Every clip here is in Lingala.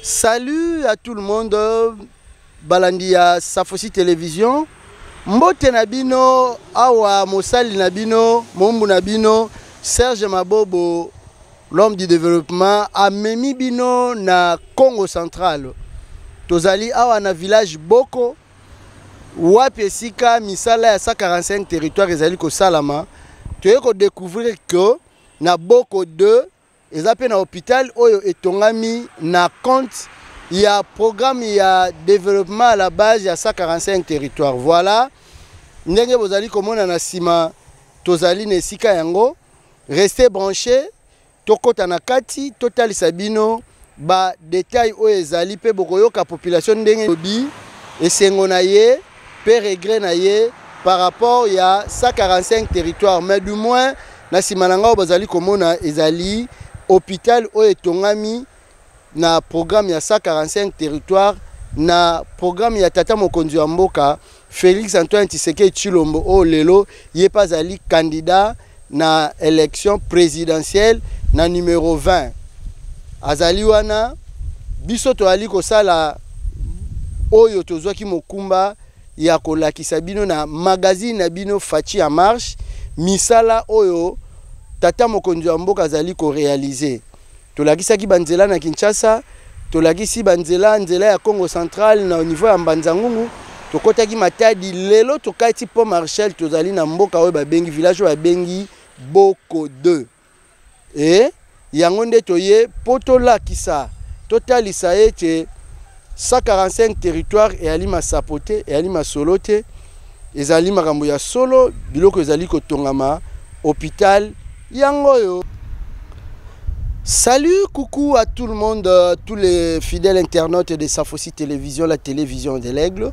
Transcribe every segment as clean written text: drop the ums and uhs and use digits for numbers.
Salut à tout le monde, Balandia Safosi Télévision. Mbote Nabino, Awa Mosali Nabino, Mombu Nabino, Serge Mabobo, l'homme du développement, a Memi Bino na Congo central. Tozali Awa na village Boko, Wapesika, Misala ya 145 territoires ezali ko Salama. Tu as découvrir que na Boko 2, ils appellent na hôpital oyo etongami na compte il y a programme il y a développement à la base il y a 145 territoires. Voilà ndenge bozali komona na sima tozali na esika yango, restez branchés tokota na kati total sabino ba détail oyo ezali pe bokoyoka population ndenge lobi esengo na ye pe regret na ye par rapport il y a 145 territoires, mais du moins na sima nanga bozali komona ezali hôpital oyo etongami na programme ya 145 territoires na programme ya tata mokonzi wa mboka Félix Antoine Tshisekedi Tshilombo o lelo ye pas ali candidat na élection présidentielle na numéro 20 azali wana biso to ali kosala oyo tozwaki mokumba ya kolakisa bino na magazine na bino Fachi en marche misala oyo tata mokonzi wa mboka azali ko réaliser. Tolakisaki banzela na Kinshasa, tolakisi banzela nzela ya Congo central na au niveau ya Mbanzangungu, tokotaki Matadi lelo tokati po Marshal tozali na mboka oyo babengi village oyo babengi Boko 2. Et yango nde toye poto lakisa totalisa ete 145 territoires et ali masapote et ali masolote ezali makambo ya solo biloko ezali kotongama hôpital yango yo. Salut, coucou à tout le monde, tous les fidèles internautes de Safosi Télévision, la télévision de l'Aigle.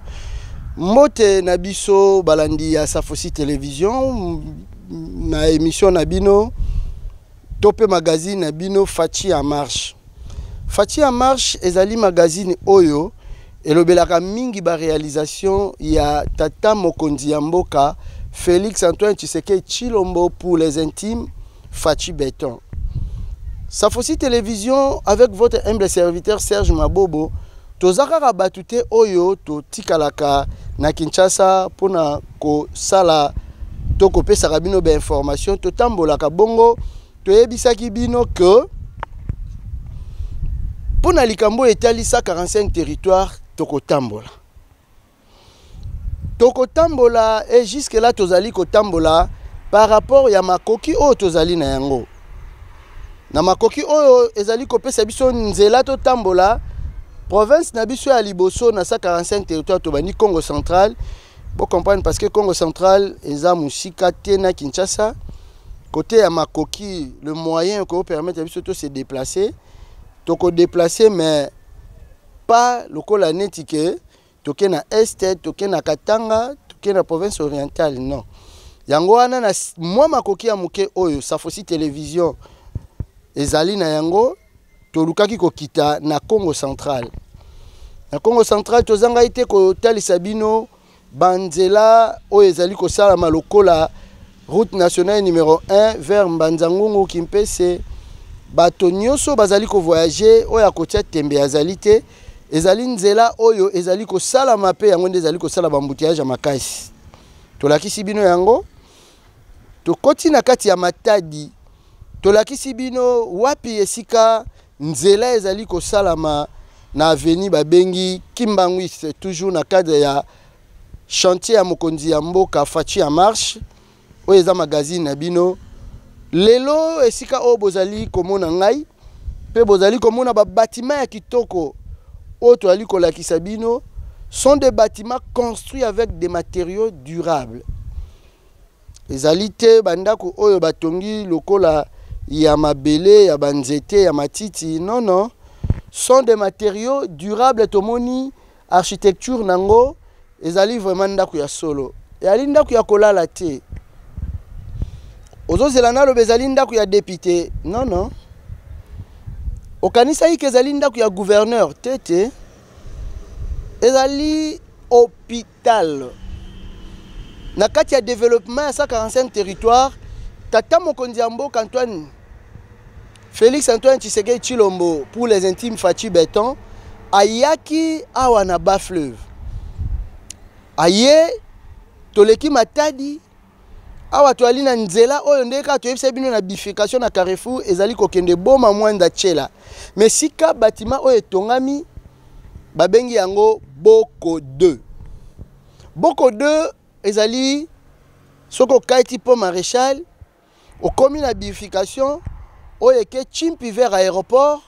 Mote Nabiso Balandi à Safosi Télévision, na émission Nabino, Topé Magazine Nabino, Fachi en marche. Fachi en marche, ezali magazine Oyo, et le belaka mingi ba réalisation, il y a Tata Mokonzi Mboka, Félix Antoine Tshisekedi Tshilombo pour les intimes, Fachi Béton. Safosi Télévision avec votre humble serviteur Serge Mabobo. Tozaka batute oyo to tikalaka na Kinshasa pona ko sala to kopesa kabino be information to tambolaka bongo to yebisaki bino que pona likambo etali 145 territoires to kotambola. To kotambola et jusque là tozali kotambola par rapport ya makoki o tozali na yango. Na makoki oyo ezali kopesa biso nzela to tambola province na biso ya liboso na 145 territoires to bani Congo central. Pour comprendre parce que Congo central eza musika te na Kinshasa. Côté ya makoki le moyen ko permettre biso to se déplacer. To ko déplacer mais pas lokola netike toke na est, toke na Katanga, toke na province orientale non. Yango wana na mwa makoki ya muke oyo Safosi Télévision ezali na yango tolukaki kokita na Congo central. Na Congo central tozanga ite ko talisa bino banzela oyo ezali ko sala malokola route nationale numéro 1 vers Mbanzangungu Kimpese. Bato nyonso bazali ko voyager oyo akotia tembe azali te ezali nzela oyo ezali ko sala mape yango nde ezali ko sala bambutiage makasi. Tolakisi bino yango tokoti na kati ya Matadi. Tolakisi bino wapi esika nzela ezali ko salama na avenue babengi Kimbangui, c'est toujours na cadre ya chantier ya mokonzi ya mboka Fachi en marche oyo eza magazine na bino lelo esika o bozali komona ngai pe bozali komona ba bâtiment ya kitoko o toali kolakisa bino sont des bâtiments construits avec des matériaux durables. Ezali te bandako oyo batongi lokola ya mabele, ya banzete, ya matiti, non, non. Sont des matériaux durables, tomoni, architecture nango, ezali vraiment ndaku ya solo. Ezali ndaku ya kolala te. Ozo zelana lo bezali ndaku ya député, non, non. Okanisa hiki ezali ndaku ya gouverneur, tete. Ezali hôpital. Na kati ya développement ya 145 territoires, tata mokonzi ya mboka Antoine Félix Antoine Tshisekedi Tshilombo pour les intimes Fachi Béton ayaki awa na bas fleuve aye toleki Matadi awa toali na nzela oyo ndeka toyebisa bino na bifurcation na Carrefour ezali kokende boma mwanda tchela mais sika bâtiment oyo etongami babengi yango Boko 2 Boko 2 ezali soko kaiti po maréchal okomi na bifurcation oyo eke chimpi vers aéroport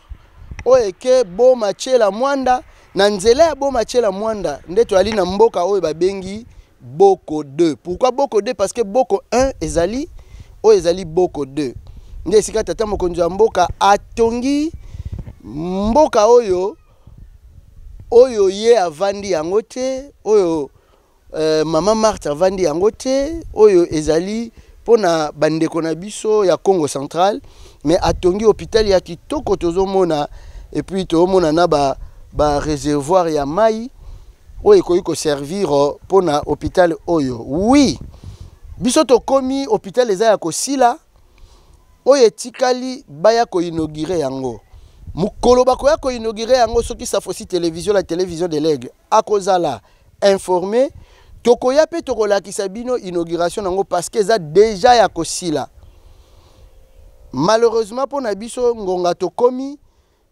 oyo eke boma tchela mwanda na nzela ya boma tchela mwanda nde toali na mboka oyo babengi Boko 2. Pourquoi Boko 2? Parce que Boko 1 ezali oyo ezali Boko 2. Nde esika tata mokonzi ya mboka atongi mboka oyo oyo ye avandi yango te oyo mama Marthe avandi yango te oyo ezali pona bandeko na biso ya Congo Central mais atongi hôpital ya kitoko tozomona et puis tozomona na ba réservoir ya mai oyo ekoki ko servir pona hôpital oyo. Oui, biso tokomi hôpital eza ya kosila oyo etikali baya ko inaugurer yango. Mukolo bakoya ko inaugurer yango soki Safosi télévision la télévision de l'Aigle akozala informé tokoya pe tokolakisa bino inauguration yango parce que eza déjà ya kosila. Malheureusement pour nabiso ngonga tokomi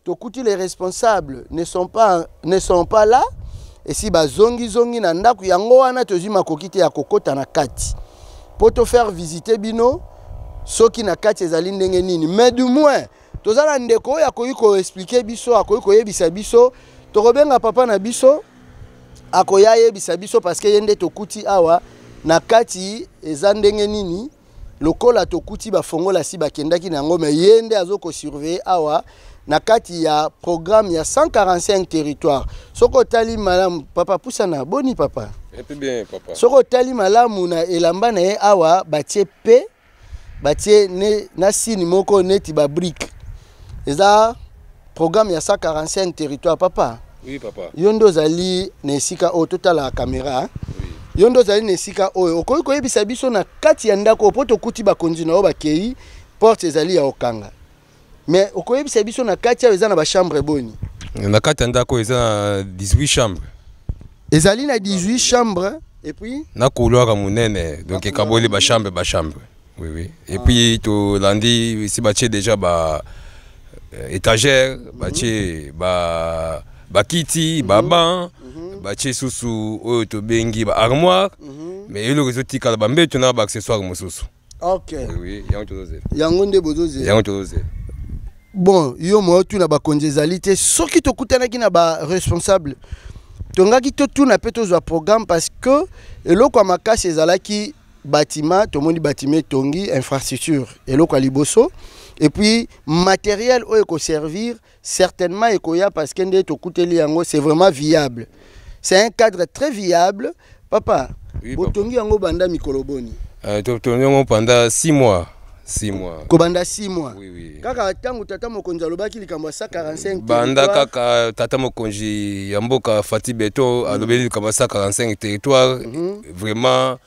tokuti les responsables ne sont pas là et si zongi na ndaku yango wana tozima kokite ya kokota na kati pour te faire visiter bino soki na kati ezali ndenge nini mais du moins tozala ndeko ya koyiko expliquer biso akoyiko yebisa biso tokobenga papa na biso akoya yebisa biso parce que yende tokuti awa na kati eza ndenge nini lokola tokuti bafongola si bakendaki nango mais yende azoko surveiller awa na kati ya programme ya 145 territoires. Soko tali malamu papa pusana boni papa. Et puis bien papa. Soko tali malamu na elamba na ye awa batie pe batie ne na sini moko neti ba brique. Eza programme ya 145 territoires papa. Oui papa. Yondo zali nesika o total la caméra. Oui. Yondo zali nesika o okoyi koyebisa biso na kati ya ndako poto kuti ba konzina o bakei porte ezali ya okanga. Mais okoyebisa biso na kati ya eza na ba chambre boni. Na kati ya ndako eza na 18 chambres. Ezali na 18 chambres et puis na couloir munene donc ekaboli ba chambre. Oui oui. Et puis to landi si batie déjà ba étagère, batie ba kiti, ba banc, batie susu oyo to bengi ba armoire. Mais elo rezo tika ba mbeto na ba accessoire mosusu. OK. Oui, yango tozoze. Yango nde bozoze. Yango tozoze. Bon, yo mo tu na ba konjezalité soki to kutanaki na ba responsable. Tongaki to tu na peto zo programme parce que eloko ya makasi ezalaki bâtiment to moni bâtiment tongi infrastructure eloko ya liboso et puis matériel oyo ko servir certainement ekoya parce que nde to kuteli yango c'est vraiment viable. C'est un cadre très viable papa. Oui, botongi yango banda mikolo boni. Tongi yango pendant 6 mois. 6 mois. Kobanda 6 mois. Oui oui. Kaka tangu tata mokonzi alobaki likambo 145 banda kaka tata mokonzi ya mboka Fati Beto alobeli likambo 145 territoire vraiment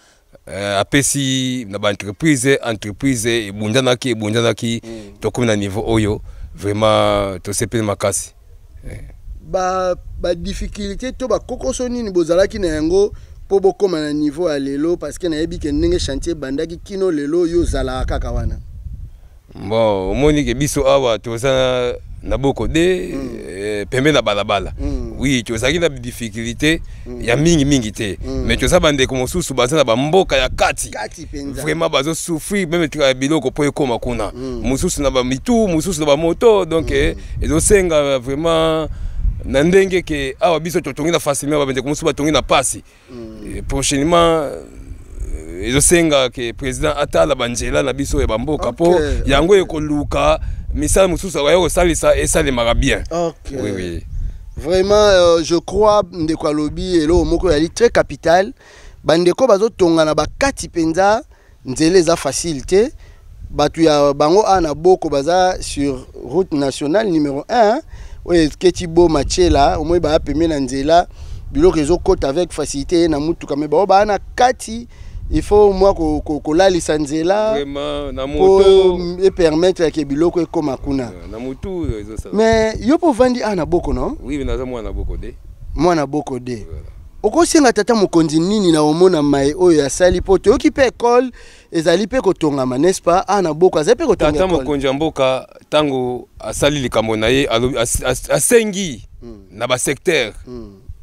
apesi na ba entreprise ebundanaki to comme na niveau oyo vraiment to sepeli makasi. Ba difficulté to ba kokoso nini bozalaki na yango po bokoma na niveau ya lelo parce que na yebi ke ndenge chantier bandaki kino lelo yo zala kaka wana. Bon, omoni ke biso awa toza na Boko de pembe na balabala. Oui, tozaki na difficulté ya mingi te. Mais toza bande ko mosusu baza na ba mboka ya kati. Vraiment bazo souffrir même tra biloko po ekoma kuna. Mosusu na ba mitu, mosusu na ba moto donc ezo senga vraiment na ndenge ke awa biso totongi na facilement ba bande ko mosusu batongi na pasi. Prochainement ezo senga ke président atala banjela na biso ya bamboka po yango ekoluka misala mususu ayo kosalisa esalemaka bien. Okay. Oui oui. Vraiment je crois ndeko alobi elo moko yali très capital bandeko bazotonga na bakati penza nzele za facilité batu ya bango ana Boko baza sur route nationale numéro 1 oye keti bo machela omoi ba pemé na nzela biloko ezokota avec facilité na mutu kame ba ana kati il faut moi kolalisa nzela vraiment na moto et permettre que biloko ekoma kuna na moto mais yo po vandi ana boko non oui mais naza mwana boko de mwana boko de okosenga tata mokonzi nini na omona mai oyo asali po toyoki pe école ezali pe kotongama n'est-ce pas ana boko azali pe kotonga tata mokonzi mboka tango asali likambo na ye asengi na ba secteur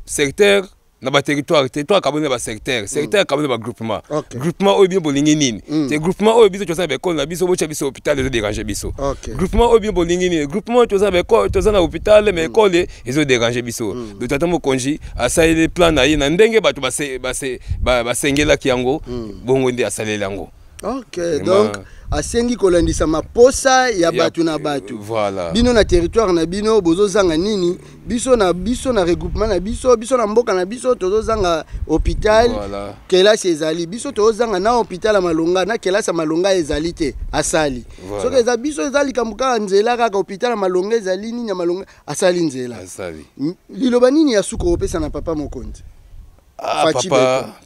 secteur na ba territoire kabone ba secteur kabone ba groupement groupement oyo bien bolingi nini te groupement oyo biso toza ba école na biso bocha biso hôpital ezo déranger biso groupement oyo bien bolingi nini groupement toza ba école toza na hôpital mais école ezo déranger biso do tata mokonzi asali le plan na ye na ndenge bato ba sengela kiango bongo ndi asalela yango. Ok, donc asengi kolandisa maposa ya batu na batu. Voilà. Bino na territoire na bino bozo zanga nini? Biso na regroupement na biso na mboka na biso tozo zanga hôpital. Voilà. Kelasi ezali biso tozo zanga na hôpital ya Malonga na kelasi ya Malonga ezali te asali. Voilà. Soki eza biso ezali kamuka nzela kaka hôpital ya Malonga ezali nini ya Malonga asali nzela. Asali. Liloba nini ya suko opesa na papa mokonzi?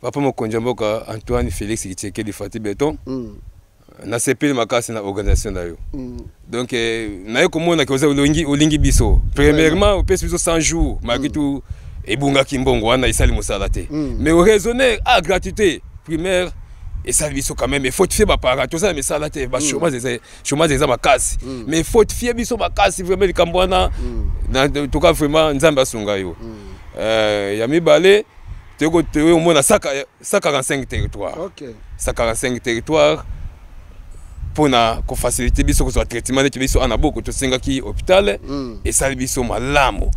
Papa mokonzi mboka Antoine Félix Tshisekedi Fati Beton. Na sepeli makasi na organisation na yo. Donc na yo komona ke olingi biso. Premièrement opesi biso 100 jours malgré tout ebunga kimbongo wana isali mosala te. Mais au raisonner à gratuité primaire et ça biso quand même il faut fier ba para tout ça mais ça là te ba chômage eza makasi. Mais il faut fier biso makasi vraiment likambo wana na tout cas vraiment nzamba asunga yo. Ya mibale tu au moins 145 territoires. OK. 145 territoires pour na ko faciliter biso ko traitement de biso ana boko to senga ki hôpital et ça biso malamu.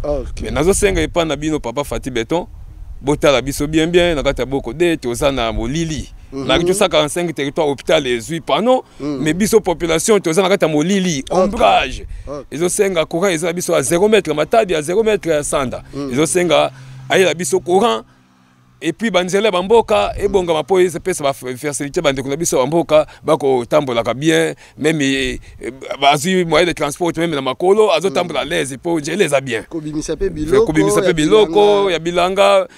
Mais nazo senga epa na bino papa Fati Beton botala biso bien na kata boko de to na molili. Na ki 145 territoires hôpital et zui pano mais biso population to na kata molili ombrage. Ezo senga courant eza biso à 0 mètre matadi à 0 mètre sanda. Ezo senga ayela biso courant et puis banzela bamboka et bonga mapo pesa ba facilité bandeko na biso bamboka bako tambola ka bien même bazu moyen de transport même na makolo azo tambola l'aise pour geleza bien kobimisa pe biloko ya bilanga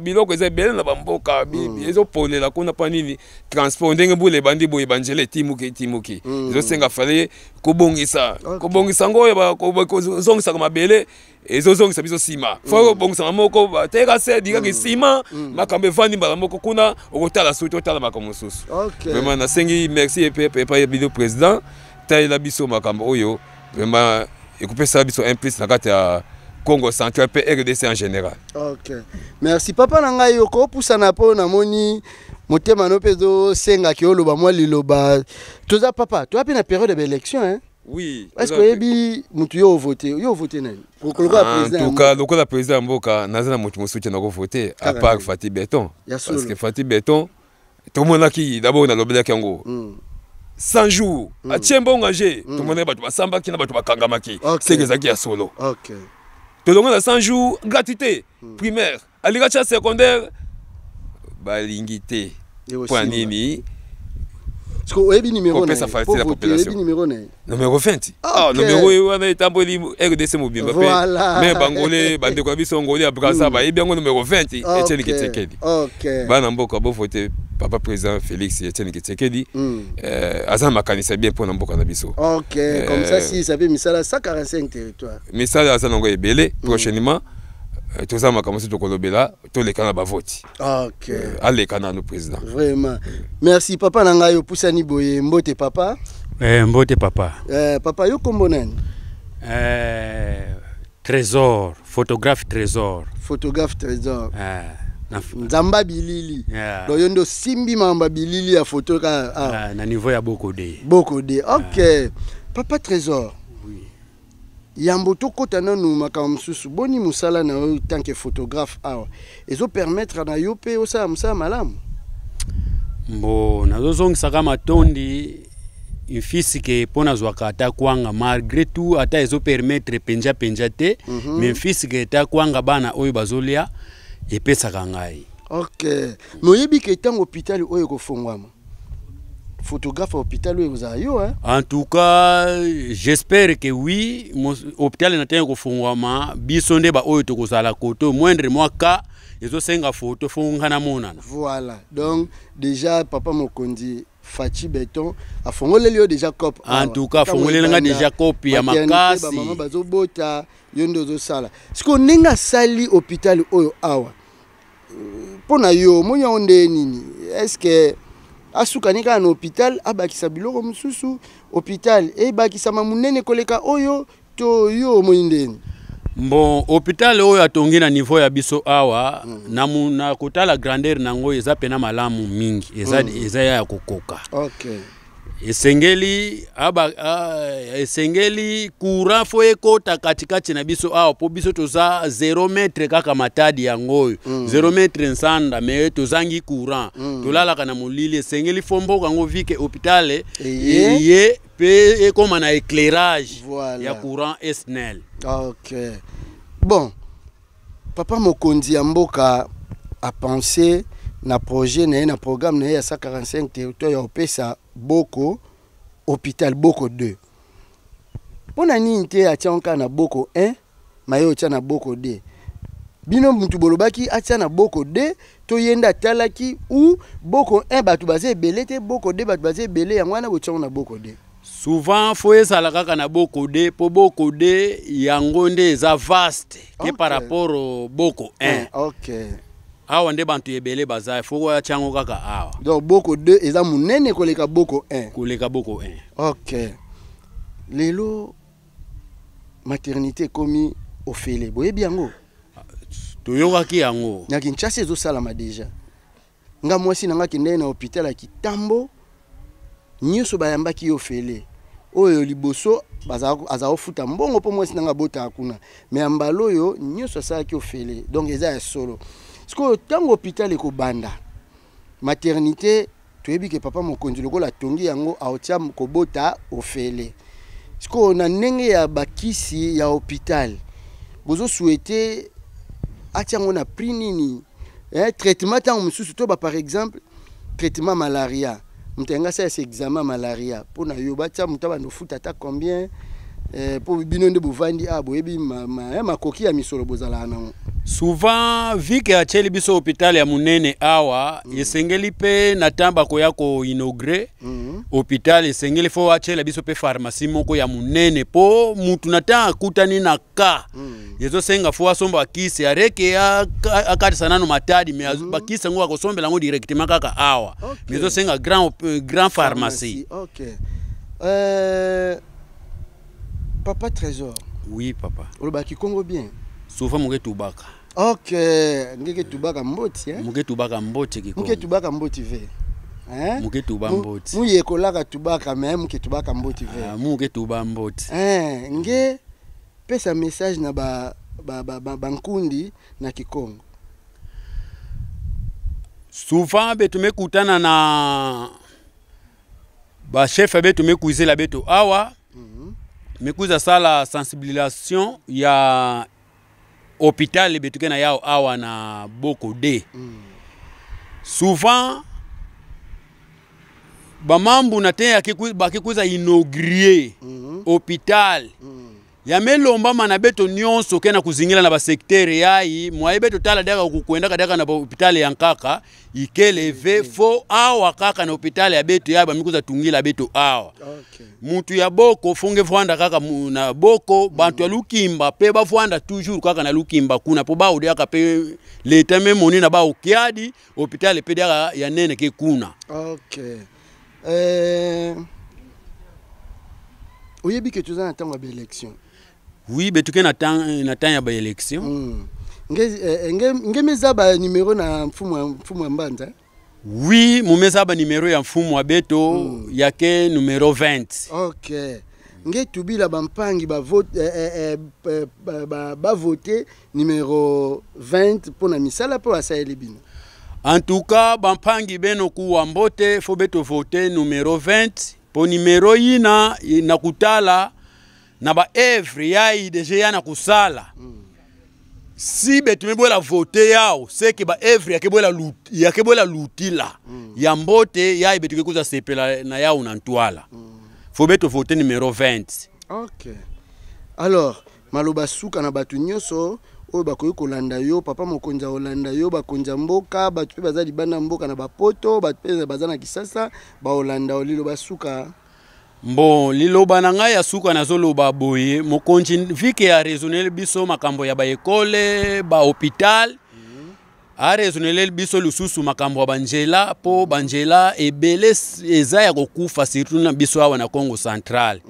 biloko eza belle na bamboka ezo polela kuna pa nini transport ndenge bule bandi boye banjele timuki ezo senga fale kobongisa ngoyo ba zongisa ka mabele ezozongisa biso sima fo bongisa moko bateka se diga ki sima makambe vandi mbala moko kuna okotala soto otala makambo mosusu vraiment nasengi merci et bido président taila biso makambo oyo vraiment ekopesa biso implice na kati ya Congo central pe RDC en général. OK. Merci papa na ngai yoko pusana po na moni motema no pezo senga ki oloba mwa liloba toza papa to ape na période d'élection hein. Oui. Est-ce que ebi mutu yo voter nani? Pour président. En tout cas, le président mboka nazana mutu mosuti na ko voter à part Fati Beton. Parce que Fati Beton tout le monde qui d'abord na lobela kango. 100 jours a tiembo engagé tout le monde ba basamba ki na ba kangamaki. C'est que ça qui a solo. OK. Tout le monde a 100 jours gratuité primaire, agriculture secondaire balingité. Point nini? Est-ce que vous avez numéro ça facilite la population. Numéro 20. Ah, numéro wana etamboli RDC mobimba pe. Mais bangolais bandeko na biso ngolais abrasa ba ebiango numéro 20 Etienne Tshisekedi. OK. Bana mboka bo voter papa président Félix Etienne Tshisekedi. Azan makanisa bien pour mboka na biso. OK, comme ça si ça fait misala 145 territoires. Misala azan ngo ebele prochainement. Tout ça, je suis là, tous les canaux vote. OK. Allez, canaux président. Vraiment. Merci, papa. Nangayo Poussani Boye, Mbote papa. Mbote papa. Papa, yo kombonen. Trésor, photographe Trésor. Photographe Trésor. Nzamba bilili. Doyondo simbi mamba bilili ya photo ka. Na niveau ya Boko de. Boko de. OK. Papa Trésor. Yamboto kota nanu makambo susu boni musala na en tant que photographe awa ezo permettre na yo pe osala musala malamu mbo nazozongisa kama tondi infisike pona zwaka ata kwanga malgré tout ata ezo permettre penja te mais infisike ata kwanga bana oyo bazolia epesa kangai. OK. Moyebi ke tango hôpital oyo ko fongwama photographe à l'hôpital où vous avez hein? En tout cas, j'espère que oui. L'hôpital n'a pas de bisonde ba oyo to kozala koto moindre moi ka ezo senga photo fongana monana. Voilà. Donc déjà papa Mokondi Fachi Béton a fongolé lui déjà cop. En tout cas, fongolé nga déjà copie ya makasi. Maman bazo bota yondo zo sala. Siko ninga sali hôpital oyo awa. Pona yo moya onde nini? Est-ce que asukanika na hôpital abakisa biloko mususu hôpital e bakisa mamunene koleka oyo to yo moindeni? Bon, hôpital oyo atongi na niveau ya biso awa na kotala grandeur nango eza pena malamu mingi eza ya kokoka. Okay. Esengeli courant fo ekota katikati na biso awa po biso toza 0 metre kaka matadi yango 0 metre nsanda me tozangi courant tolalaka na molili esengeli fombo kango vike hôpital ye pe ekoma na éclairage ya courant SNEL. Okay. Bon, papa Mokondi ya mboka a pensé na projet na programme na ya 145 territoire ya opesa Boko hôpital Boko 2. Pona nini te atia na Boko 1 mayo atia na Boko 2. Bino mutu bolobaki atia na Boko 2 to yenda talaki ou Boko 1 batu bazé belé te Boko 2 batu bazé belé yango wana botia na Boko 2. Souvent faut ezala kaka na Boko 2 po Boko 2 yango nde eza vaste que par rapport au Boko 1. Okay. Awa nde bantu ebele baza foko ya chango kaka awa. Donc Boko 2 eza munene koleka Boko 1. Koleka Boko 1. Okay. Lelo maternité komi ofele. Boye biango. Toyokaki yango. Na Kinshasa ezo salama déjà. Nga mwasi nanga kende na hôpital ya Kitambo. Nyoso bayambaki ofele. Oyo liboso baza ofuta mbongo po mwasi nanga bota akuna. Mais ambalo yo nyoso salaki ofele. Donc eza ya solo. Siko tango hôpital eko banda maternité toyebi ke papa Mokonzi lokola tongi yango aotia kobota ofele. Siko na ndenge ya bakisi ya hôpital bozo souhaiter atia ngo na prix nini traitement tango mususu to ba par exemple traitement malaria mutenga sa ese examen malaria pona yo batia mutaba no futa ta combien pour bino nde bovandi boyebi makoki ya misolo bozala nango. Souvent vu que acheli biso hôpital ya munene awa esengeli pe na tamba ko yako inaugure hôpital esengeli fo achela biso pe pharmacie moko ya munene po mutu nata akutani na ka yezo senga fo asomba akisi areke akati sanano matadi me bakisa ngo akosombela ngo directement kaka awa yezo senga grand pharmacie. Okay. Papa Trésor. Oui papa. Olobaki Congo bien. Souvent muke tubaka. Okay, ngeke tubaka mboti Muke tubaka mboti kiko. Muke tubaka mboti ve. Muke tuba mboti. Muye kolaka tubaka mais muke tubaka mboti ve. Muke tuba mboti. Nge pesa message na bankundi na Kikongo. Souvent betu mekutana na ba chef betu mekuizela betu awa. Mekuza sala sensibilisation ya hôpital betuke na yao awa na Boko D. Souvent bamambu na te bakikuza inaugurer hôpital. Ya melomba mana beto nyonso kena kuzingila na ba secteur yayi mwa beto tala daga kukwenda kadaka na hôpital ya Nkaka ikeleve fo awa kaka na hôpital ya beto ya bamikuza tungila beto awa. Okay. Mutu ya Boko funge vwanda kaka na Boko bantu ya Lukimba pe ba vwanda toujours kaka na Lukimba kuna po ba udi aka pe leta memoni na ba ukiadi hôpital pe daga ya nene ke kuna. Okay. Oyebi ke tuzana tango ba élection. Oui, betuke na tanya ba élection. Nge mezaba numéro na mfumu mbanda. Oui, mumezaba numéro ya mfumu wa beto yake numéro 20. Okay. Nge tubila bampangi ba vote ba voter numéro 20 pour na misala pour asaeli bino. En tout cas, bampangi beno kuwa mbote fo beto voter numéro 20 pour numéro yina nakutala na ba evre yai deje yana kusala. si betu mebola vote yao seke ba evre yakebola lutila ya mbote ya betu kuza sepela na yao na ntwala faut betu vote numéro 20. OK. Alors maloba suka na batu nyoso oyo bakoyi kolanda yo papa mokonza olanda yo bakonza mboka batu pe bazali bana mboka na bapoto batu pe bazana kisasa ba olanda olilo basuka. Bon liloba na ngai ya suka nazoloba boye mokonzi vike ya raisonner biso makambo ya ba ekole ba hôpital a raisonner biso lususu makambo ya banjela po banjela ebele eza ya kokufa surtout na biso awa na Congo Central.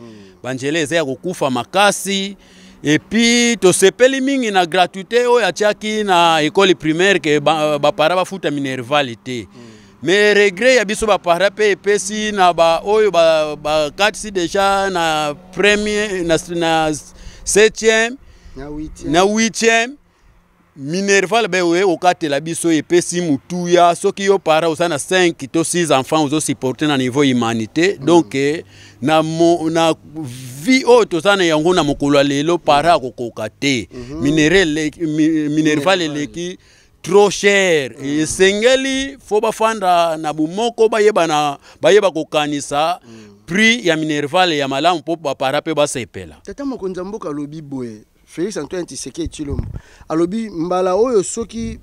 Banjela eza ya kokufa makasi et puis to sepeli mingi na gratuité oyo atiaki na école primaire ke ba para bafuta minervalite. Mais regret ya biso ba para pe epesi na ba oyo ba katisi déjà na premier na 7e na 8e minerval be we okatela biso epesi mutuya soki yo para osana 5 to 6 enfants ozo supporter na niveau humanité donc na vie oyo tozana yango na mokolo lelo para kokoka te minerval eleki trop cher et sengeli faut bafanda na bumoko bayeba kokanisa prix ya minerval ya malamu po bapara pe basepela. Tata mokonza mboka lobi boye Félix Antoine Tshisekedi Tshilombo alobi mbala oyo soki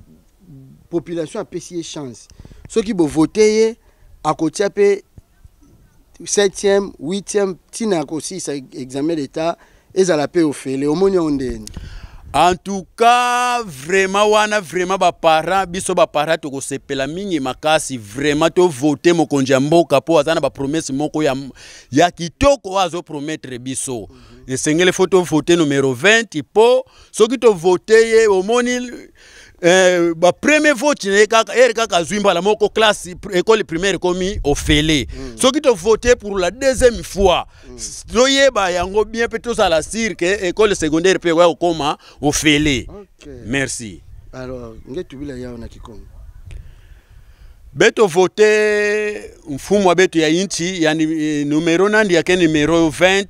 population a pesi chance soki bo voter ye akotia pe 7e 8e tina ko si sa examen d'état ezala pe ofele omoni ondeni. En tout cas, vraiment, wana vraiment ba parents biso ba parents to sepela mingi makasi vraiment to voter mokonzi mboka po azana ba promesse moko ya kitoko azo promettre biso. Et sengele photo voter numéro 20 po soki to voter ye omoni ba premier vote ne kaka zwimba la moko classe école primaire komi ofele. Soki to voter pour la deuxième fois doyeba yango bien peut ça la cirque école secondaire pe kwa koma ofele. Merci. Alors ngetubila yao na Kikongo beto voter mfumo wa beto ya inchi yani numero nandi yake numero 20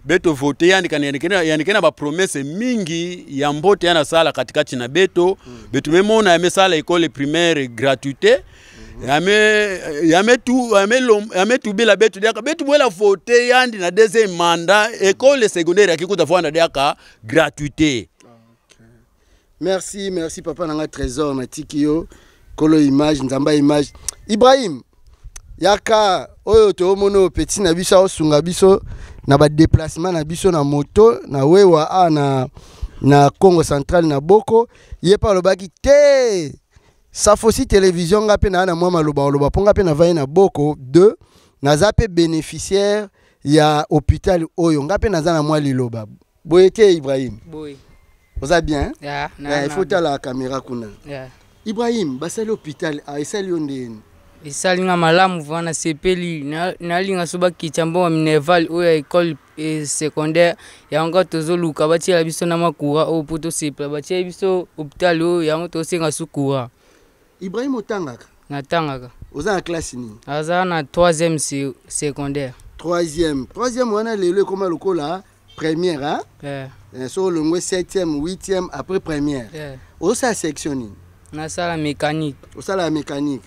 beto vote yanikena ba promesse mingi ya mbote yana sala katikati na beto beto memona ya sala école primaire gratuité yame tu bila beto diaka beto bwela vote yandi na deuxième mandat école secondaire akikuta fwana diaka gratuité. Merci papa nanga trésor na tikio kolo image nzamba image Ibrahim yaka oyo to mono petit na biso osunga biso na ba déplacement na biso na moto na wewa na Congo Central na boko ye pa lobaki te Safosi télévision ngape na mwa maloba ponga pe na vai na boko 2 na zape bénéficiaire ya hôpital oyo ngape na za na mwa liloba boyete Ibrahim boy oza bien il faut ta la caméra kuna Ibrahim basali hôpital a esali ondeni isalinga malamu vana sepeli na linga soba kichambo wa minerval oya école secondaire yango tozoluka batia biso na makura o poto sepla batia biso hôpital o yango to senga sukura. Ibrahim otangaka natangaka oza na classe ni aza na 3e secondaire 3e wana lelo koma lokola première so le 7e 8e après première osa section ni na sala mécanique osala mécanique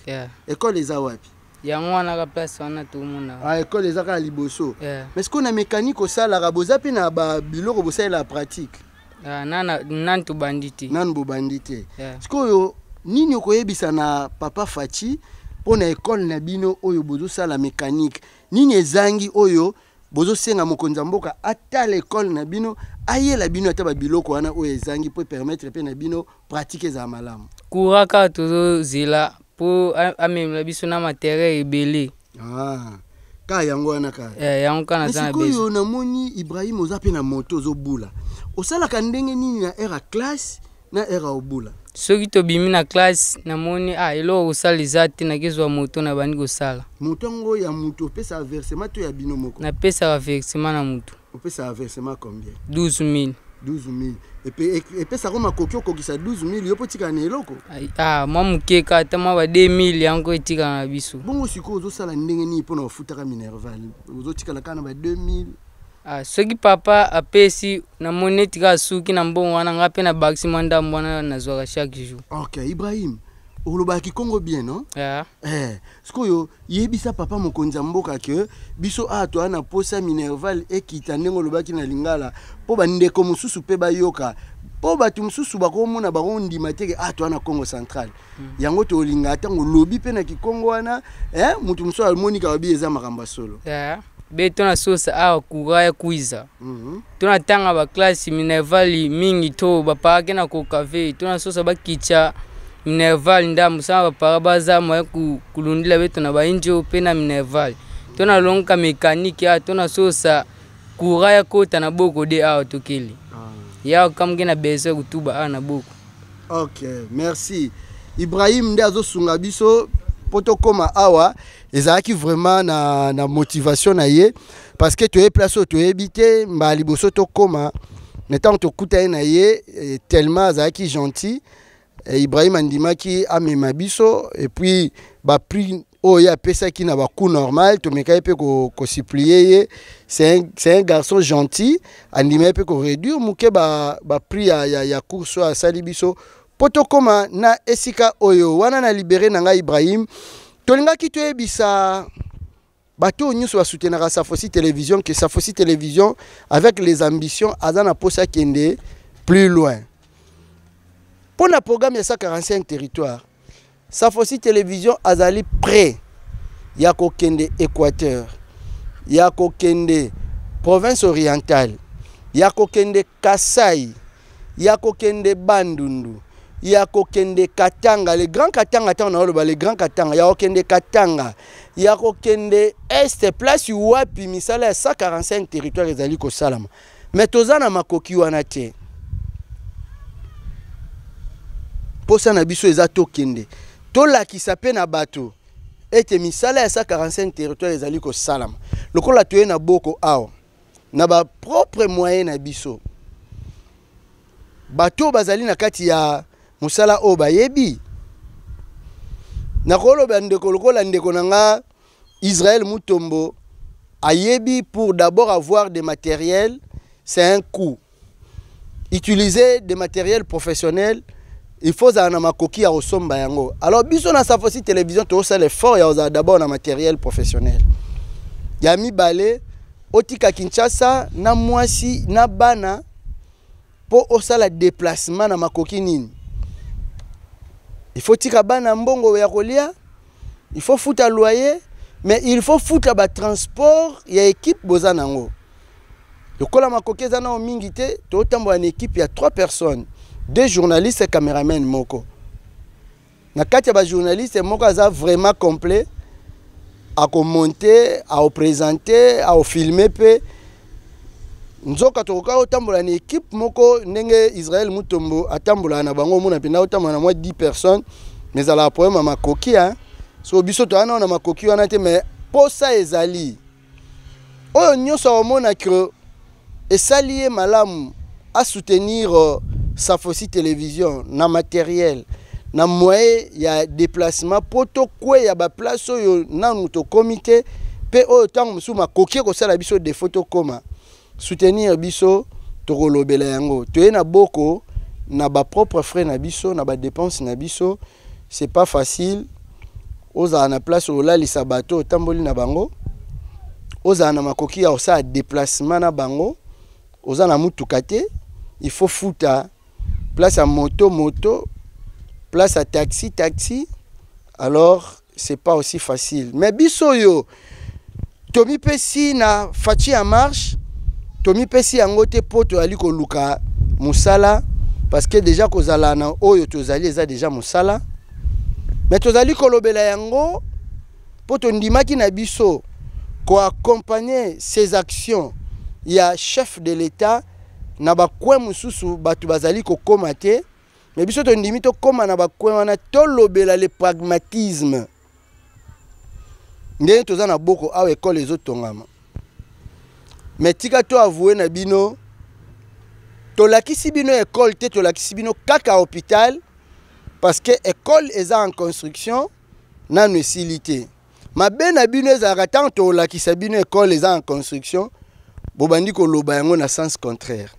école eza wapi yango wana ka place wana tout mona école eza ka liboso mais ce qu'on a mécanique osala ka boza pe na ba biloko bosala la pratique nan to bandité nan bo bandité ce qu'on nini okoyebisa na papa Fachi pona école na bino oyo bozo sala mécanique nini ezangi oyo bozo senga mokonza mboka ata l'école na bino ayela bino ata ba biloko wana oyo ezangi pour permettre pe na bino pratiquer za malamu kuraka tozo zila pour amemela biso na matériel ebele ka yango wana ka yango kana za na beso na moni Ibrahim oza pe na moto ozobula osala ka ndenge nini na era classe na era obula soki to bimi na classe na moni elo osaliza te na kezwa moto na bandi ko sala moto ngo ya moto pesa versement to ya bino moko na pesa versement na moto pesa versement combien 12000 et pesa koma kokyo kokisa 12000 yo potika na eloko mwa mukeka ata mwa ba 2000 yango etika na biso bongo siko ozo sala ndenge ni pona ofutaka minerval ozo tika la kana ba 2000 soki papa apesi namoni neti kaka suki na mbongo wana nga mpe na bakisi mwa ndambo wana nazwaka chaque jour. Ok, Ibrahim, olobaki Congo bien, non? Yeah. Sikoyo yebisa papa mokonzi ya mboka ke biso ato ana posa Minerval ekita ndenge olobaki na Lingala po bandeko mosusu mpe bayoka po bato mosusu bakomona bakondima teke ato ana Congo Central. Yango to olinga ntango lobi mpe na Kikongo wana mutu mosusu almonika babi eza makambo solo. Yeah. Be tona sosa awa kugaya kuiza. Tona tanga ba classe Minerval mingi to bapake na kokave. Tona sosa bakicha Minerval ndamu sama bapaka baza moya kulundila beto na bainjo pe na Minerval. Tona lonka mécanique ya tona sosa kugaya kota na boko de awa tokeli. Ya kamge na beso kutuba awa na boko. Ok, merci. Ibrahim nde azosunga biso poto koma awa ezalaki vraiment na motivation na ye parce que tu es place tu es habité mbali boso to koma netant to kuta na ye tellement azalaki gentil. Ibrahim andimaki amema biso et puis ba prix oya pesa ki na ba coût normal to mekai pe ko supplier ye c'est un garçon gentil andimai pe ko réduire muke ba prix ya course a sali biso poto koma na esika oyo wana na libéré nanga Ibrahim tolingaki to ebisa bato nyuso ba soutenir Safosi Télévision que Safosi Télévision avec les ambitions azana posa kende plus loin. Pour le programme de 145 territoires, Safosi Télévision azali prêt. Yako kende Équateur, Yako kende province orientale, Yako kende Kasai, Yako kende Bandundu, Yako kende Katanga, les grands Katanga, les grands Katanga, Yako kende Katanga, Yako kende Est, place Wapi, misala 145 territoires ezali ko salama. Mais tozana makoki wana te. Posa na biso eza tokende tolakisa pe na bato ete misala ya 145 territoires ezali ko salama lokola toye na boko awa na ba propre moyen na biso bato bazali na kati ya musala o bayebi na koloba ndeko lokola ndeko nanga Israël Mutombo ayebi pour d'abord avoir des matériels c'est un coût. Utiliser des matériels professionnels il faut za na makoki ya osomba yango. Alors biso na Safosi Télévision to osala effort ya d'abord na matériel professionnel. Ya mibale otika Kinshasa na mwasi na bana po osala déplacement na makoki nini. Il faut tika bana mbongo ya kolia, il faut futa loyer, mais il faut futa ba transport ya équipe bozanango. Lokola makoki za na mingi te to tambo na équipe ya 3 personnes. 2 journalistes et caméramans moko. Na kati ya ba journalistes moko aza vraiment complet à commenter, à présenter, à filmer pe. Nzoka toka otambola na équipe moko ndenge Israël Mutombo atambola na bango mona pina otambola na moi 10 personnes mais à la problème makoki hein. So biso to ana na makoki wana te mais posa ezali. Oyo nyoso omona que esalié malamu à soutenir Safosi Télévision na matériel na moyen ya déplacement poto kwe ya ba place oyo nanu to comité pe oyo tango musuma kokie ko sala biso des photos koma soutenir biso to kolobela yango to na boko na ba propre frais na biso na ba dépenses na biso c'est pas facile oza na place ola li sabato tamboli na bango oza na makoki ya osa déplacement na bango oza na mutuka te il faut futa place à moto, place à taxi, alors c'est pas aussi facile. Mais bisoyo, Tomi Pesi na Fachi en marche, Tomi Pesi angote poto aliko luka musala, parce que déjà kozala na oyo tozali eza déjà musala. Mais tozali kolobela yango, poto ndimaki na biso, ko accompagner ses actions, il y a chef de l'État, na bakwe mususu batu bazali ko koma te mais biso to ndimi to koma na bakwe wana to lobela le pragmatisme ndenge toza na boko awa école ezotongama mais tika to avouer na bino to lakisi bino école te to lakisi bino kaka hôpital parce que école eza en construction nanu esilité mabe na bino ezalaka tant to lakisa bino école eza en construction bobandi koloba yango na sens contraire.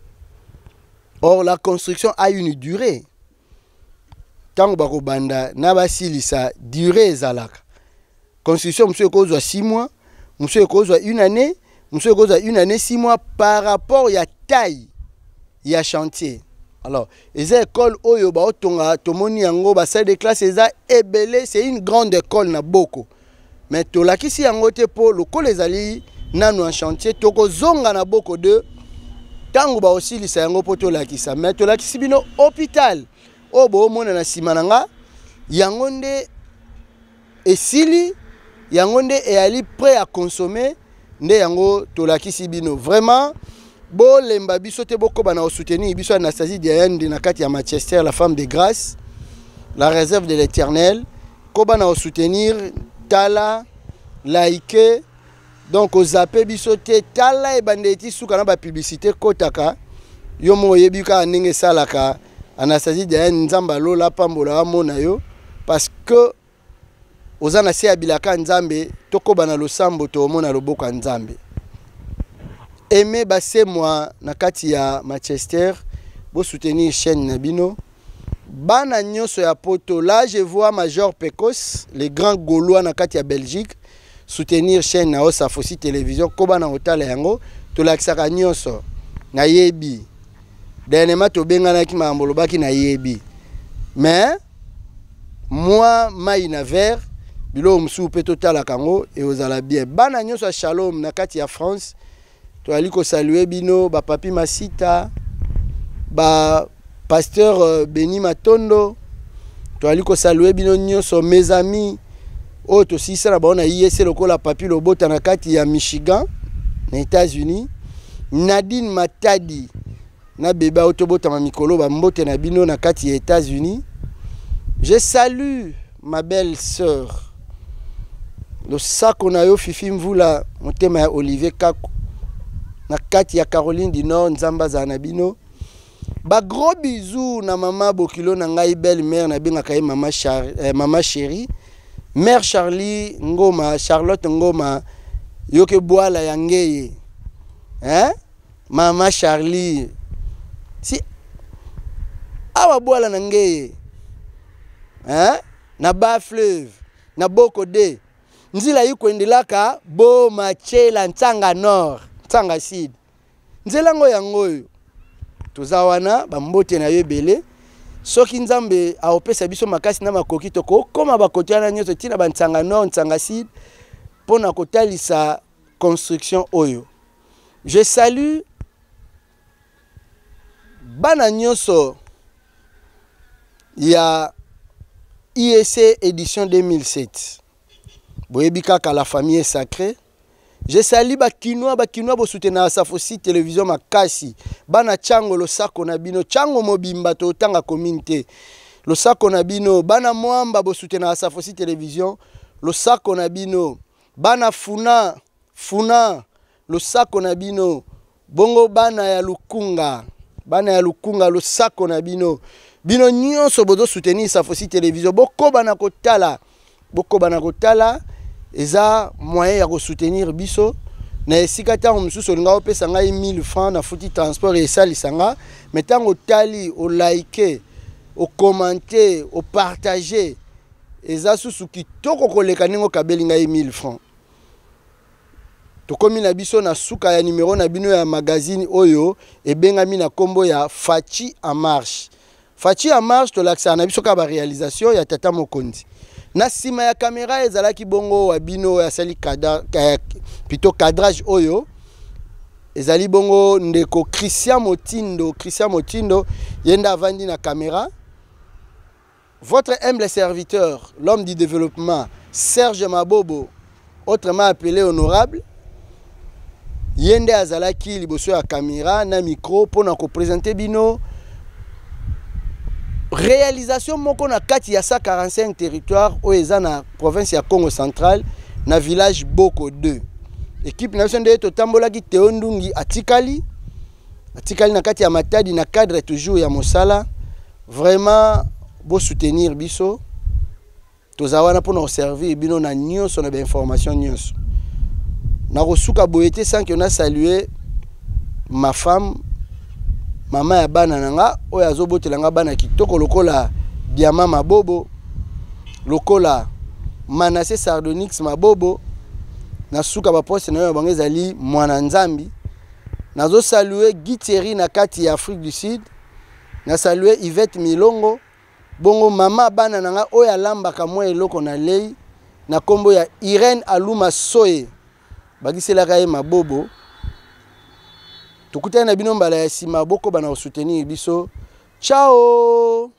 Or la construction a une durée. Tango bako banda na basilisa durée ezalaka. Construction monsieur kozwa 6 mois, monsieur kozwa 1 année, monsieur kozwa 1 année 6 mois par rapport ya taille ya chantier. Alors, les écoles oyo ba otonga tomoni yango ba salle de classe eza ebele, c'est une grande école na boko. Mais to lakisi yango te po lokolo ezali nanu en chantier toko zonga na boko de tango ba osilisa yango po to lakisa. Mais to lakisi bino hôpital o bo mona na simananga yango nde esili yango nde eali prêt à consommer nde yango to lakisi bino vraiment. Bo lemba biso te boko bana soutenir biso Anastasie Diane de nakati ya Manchester, la femme de grâce, la réserve de l'Éternel, ko bana soutenir tala like donc aux zappé biso te tala e bandeti suka na ba publicité kotaka yo mo yebika ndenge salaka Anastasie Diane nzamba lola pambola amona yo parce que ozana se abilaka nzambe toko bana losambo to mona loboko nzambe. Aimé basse moi nakati ya Manchester, bo soutenir chaîne Nabino. Bana nyoso ya poto, là je vois Major Pecos, les grands Gaulois nakati ya Belgique, soutenir chaîne na Safosi télévision, koba na hotala yango, to laksaka nyoso na yebi. Dernièrement to benga na ki mambolo baki na yebi. Mais moi mai na ver, bilo msu pe total kango et ozala bien. Bana nyoso Shalom nakati ya France. To aliko saluer bino ba papi Masita ba pasteur Beni Matondo to aliko saluer bino nyonso mes amis o to sisa na baona IEC lokola papi lobota na kati ya Michigan na États-Unis. Nadine Matadi na bébé autobota ma mikolo ba mbote na bino na kati ya États-Unis. Je salue ma belle sœur le sako na yo Fifi Mvula motema ya Olivier Kako na kati ya Caroline du Nord nzamba za nabino. Ba gros bisous na mama Bokilo na ngai belle mère na benga kai mama mama chérie mère Charlie Ngoma Charlotte Ngoma yoke boala ya ngeye mama Charlie si awa boala na ngeye na ba fleuve na boko de nzila yikwendelaka bo machela Ntsanga Nord Ntsanga Sud nzela ngo yango yo tozawana bambote na yebele soki nzambe aopesa biso makasi na makoki toko koma bakotiana nyoto tina ba Ntsanga Nord Ntsanga Sud pona kotalisa construction oyo. Je salue bana nyonso ya IEC édition 2007 boyebi kaka la famille est sacrée. Je salue bakinois bo soutenir Safosi télévision makasi bana chango lo sako na bino chango mobimba to tanga communauté lo sako na bino bana mwamba bo soutenir Safosi télévision lo sako na bino bana funa lo sako na bino bongo bana ya lukunga lo sako na bino nyonso bozo soutenir Safosi télévision boko bana kotala eza moyen ya ko soutenir biso na esika tango mususu olinga opesa ngai 1000 francs na futi transport et salisanga mais tango tali o like o commenter o partager eza susu kitoko koleka ningo kabeli ngai 1000 francs to komi na biso na suka ya numéro na bino ya magazine oyo ebengami na kombo ya Fachi en marche to laksa na biso ka ba réalisation ya Tata Mokonzi. Na sima ya caméra ezalaki bongo wa bino ya sali plutôt cadrage oyo ezali bongo ndeko Christian Motindo yenda avandi na caméra. Votre humble serviteur, l'homme du développement, Serge Mabobo, autrement appelé honorable, yende azalaki liboso ya caméra na micro pona ko présenter bino réalisation moko na kati ya 145 territoires au eza na province ya Congo central na village Boko 2. Équipe nationale to tambola ki Teondungi atikali na kati ya Matadi na cadre toujours ya Mosala. Vraiment bo soutenir biso tozawana pour servir bino na nyonso na ba information nyonso. Na kosuka boyete sans que on a salué ma femme mama ya bana nanga oyo azobotelanga bana kitoko lokola Biama Mabobo lokola Manassé Sardonyx Mabobo na suka ba poste na yo bango ezali mwana nzambi. Nazo saluer Guy Thierry na kati ya Afrique du Sud. Na saluer Yvette Milongo bongo mama bana nanga oyo alambaka mwa eloko na lei na kombo ya Irene Aluma Soye bagiselaka ye Mabobo. Tukutana na bino mbala ya sima boko bana soutenir biso. Ciao.